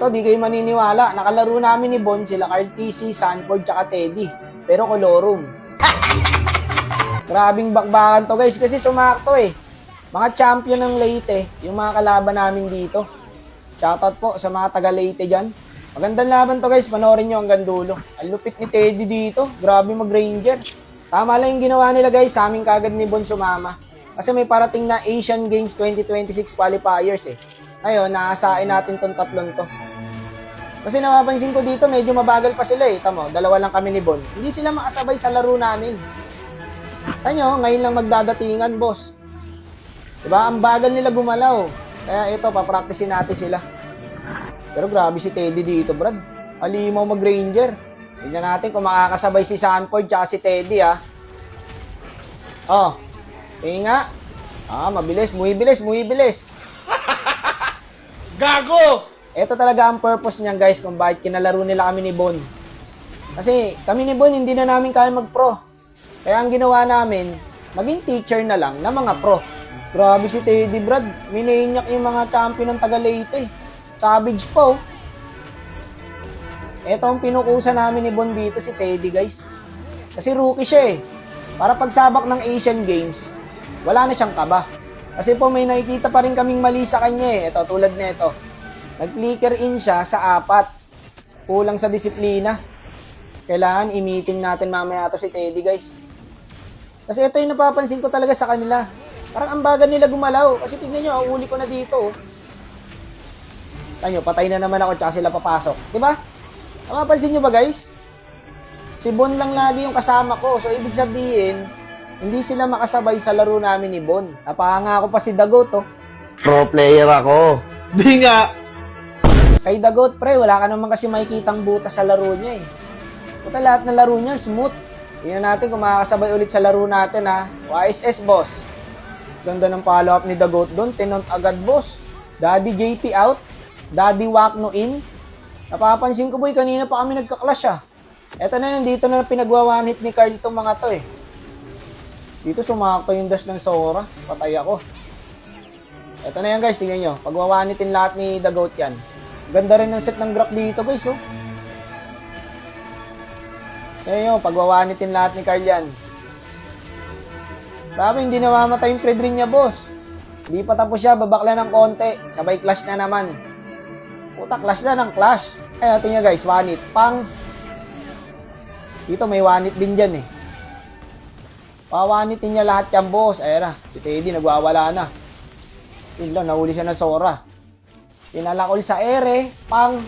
Eto, di kayo maniniwala. Nakalaro namin ni Bon, sila Carl TC, Sanford, tsaka Teddy. Pero Colorum. Grabing bakbakan to guys, kasi sumakto eh. Mga champion ng Leyte, yung mga kalaban namin dito. Shoutout po sa mga taga Leyte dyan. Magandang laban to guys, panoorin nyo hanggang dulo. Ang lupit ni Teddy dito, grabe mag-ranger. Tama lang yung ginawa nila guys, sa amin kagad ni Bon sumama. Kasi may parating na Asian Games 2026 qualifiers eh. Ngayon, naasain natin tong tatlong to. Kasi napapansin ko dito, medyo mabagal pa sila eh. Tamo, dalawa lang kami ni Bon. Hindi sila makasabay sa laro namin. Tanyo, ngayon lang magdadatingan, boss. Diba? Ang bagal nila gumalaw. Kaya ito, papraktisin natin sila. Pero grabe si Teddy dito, brad. Alimaw mag-ranger. Tignan natin kung makakasabay si Sanford tsaka si Teddy, ha. Oh. Tingin nga. Mabilis. Muibilis. Gago! Ito talaga ang purpose niyan, guys, kung bakit kinalaro nila kami ni Bon. Kasi kami ni Bon, hindi na namin kaya mag-pro. Kaya ang ginawa namin, maging teacher na lang na mga pro. Grabe si Teddy, brad. Minainyak yung mga champion ng taga Leyte. Savage po. Ito ang pinukusa namin ni Bon dito, si Teddy, guys. Kasi rookie siya eh. Para pagsabak ng Asian Games, wala na siyang kaba. Kasi po may nakikita pa rin kaming mali sa kanya eh. Ito, tulad na ito. Nag-flicker in siya sa 4. Kulang sa disiplina. Kailangan i-meeting natin mamaya ito si Teddy, guys. Kasi ito yung napapansin ko talaga sa kanila. Parang ang bagal nila gumalaw. Kasi tignan nyo, ang uli ko na dito. Oh. Tanyo, patay na naman ako tsaka sila papasok. Diba? Napapansin nyo ba, guys? Si Bon lang lagi yung kasama ko. So, ibig sabihin, hindi sila makasabay sa laro namin ni Bon. Napahanga ako pa si Dagot, oh. Pro player ako. Di nga. Kay Dagot, pre, wala ka naman kasi makikitang butas sa laro niya, eh. Puta, lahat ng laro niya, smooth. Tingnan natin kung makakasabay ulit sa laro natin, ha. YSS, boss. Ganda ng follow-up ni Dagot doon. Tinont agad, boss. Daddy JP out. Daddy Wakno in. Napapansin ko, boy, kanina pa kami nagka-clash, ah. Eto na yun, dito na pinagwa-one hit ni Carl itong mga to, eh. Dito sumakto yung dash ng Sora. Patay ako. Eto na yan, guys. Tingnan nyo. Pagwa-one hitin lahat ni Dagot yan. Ganda rin ng set ng graph dito, guys, oh. Tingnan nyo, pagwa-one hitin lahat ni Carl yan. Grabe, hindi namamatay yung Fredrin niya, boss. Hindi pa tapos siya, babakla ng konti. Sabay clash na naman. Puta, clash na ng clash. Kaya tingnan guys, one hit. Pang. Dito may one hit din dyan eh. Pa-one hitin niya lahat yan, boss. Ayan na, si Teddy nagwawala na. Yun lang, nahuli siya ng Sora. Pinalakol sa ere. Pang.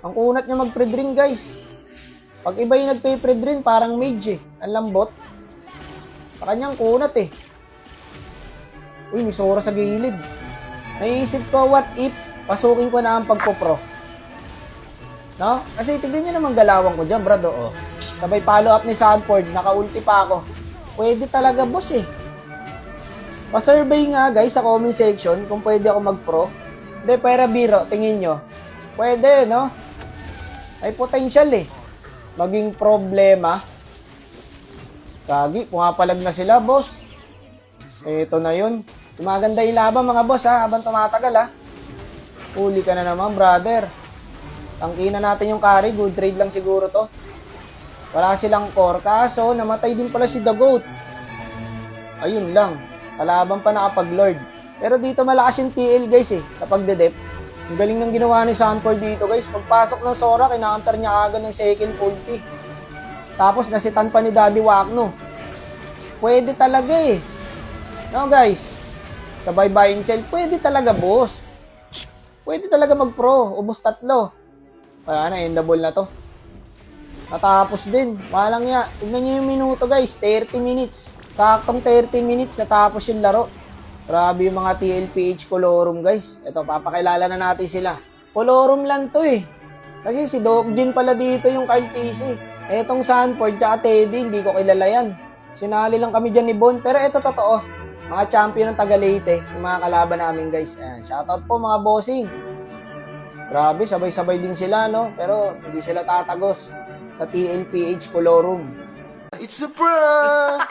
Ang kunat niya mag-Fredrin, guys. Pag iba yung nagpay-Fredrin, parang mage eh. Ang lambot. Sa kanyang kunat eh. Uy, may Sora sa gilid. Naisip ko, what if pasukin ko na ang pagpo-pro? No? Kasi tignan nyo naman galawang ko dyan, brad. Oo. Sabay follow up ni Sanford, naka-ulti pa ako. Pwede talaga, boss eh. Pa-survey nga guys sa comment section kung pwede ako mag-pro. Hindi, pera biro, tingin nyo. Pwede, no? May potential eh. Maging problema. Kagi, pumapalag na sila, boss. Ito na yun. Tumaganda yung laban, mga boss, ha? Habang tumatagal, ha? Huli ka na naman, brother. Tangkina natin yung carry. Good trade lang siguro to. Wala silang core. Kaso, namatay din pala si Dagot. Ayun lang. Kalaban pa nakapag-lord. Pero dito malakas yung TL, guys, eh. Sa pagdedep. Ang galing ng ginawa ni Sanford dito, guys. Pagpasok ng Sora, kinakantar niya agad ng second ulti. Tapos nasitan pa ni Daddy Wakno. Pwede talaga eh. No guys? Sa buy and sell, pwede talaga boss. Pwede talaga mag-pro. Ubus 3. Wala na, endable na to. Natapos din. Walang ya. Tignan nyo yung minuto guys. 30 minutes. Saktong 30 minutes natapos yung laro. Grabe yung mga TLPH Colorum guys. Ito, papakilala na natin sila. Colorum lang to eh. Kasi si Dokjin pala dito yung Carl TC. Etong Sanford tsaka Teddy, hindi ko kilala yan. Sinali lang kami dyan ni Bon. Pero ito totoo. Mga champion ng taga Leyte. Yung mga kalaban namin guys. Ayan, shoutout po mga bossing. Grabe, sabay-sabay din sila no. Pero hindi sila tatagos sa TLPH Colorum. It's a prank!